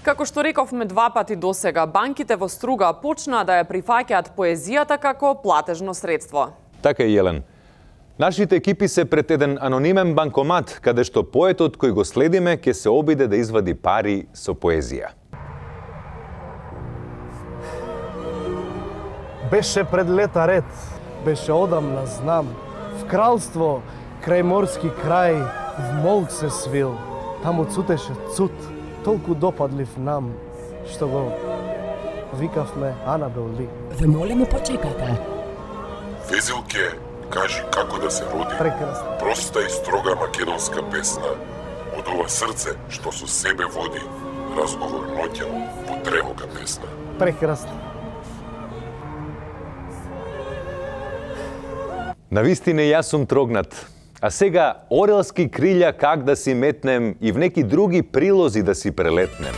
Како што рековме два пати досега, банките во Струга почнаа да ја прифаќаат поезијата како платежно средство. Така е, Јелен. Нашите екипи се пред еден анонимен банкомат, каде што поетот кој го следиме ќе се обиде да извади пари со поезија. Беше пред лета ред, беше одамна, знам. В кралство, крај морски крај, в молк се свил. Таму цутеше цут, толку допадлив нам, што го викавме Анабел Ли. Ве молиме, почекате. Везилке, кажи како да се роди. Прекрасно. Проста и строга македонска песна. Од ова срце што со себе води. Разговор ноќен по тревога песна. Прекрасно. Навистина јас сум трогнат. А сега орелски крилја как да си метнем и в неки други прилози да си прелетнем.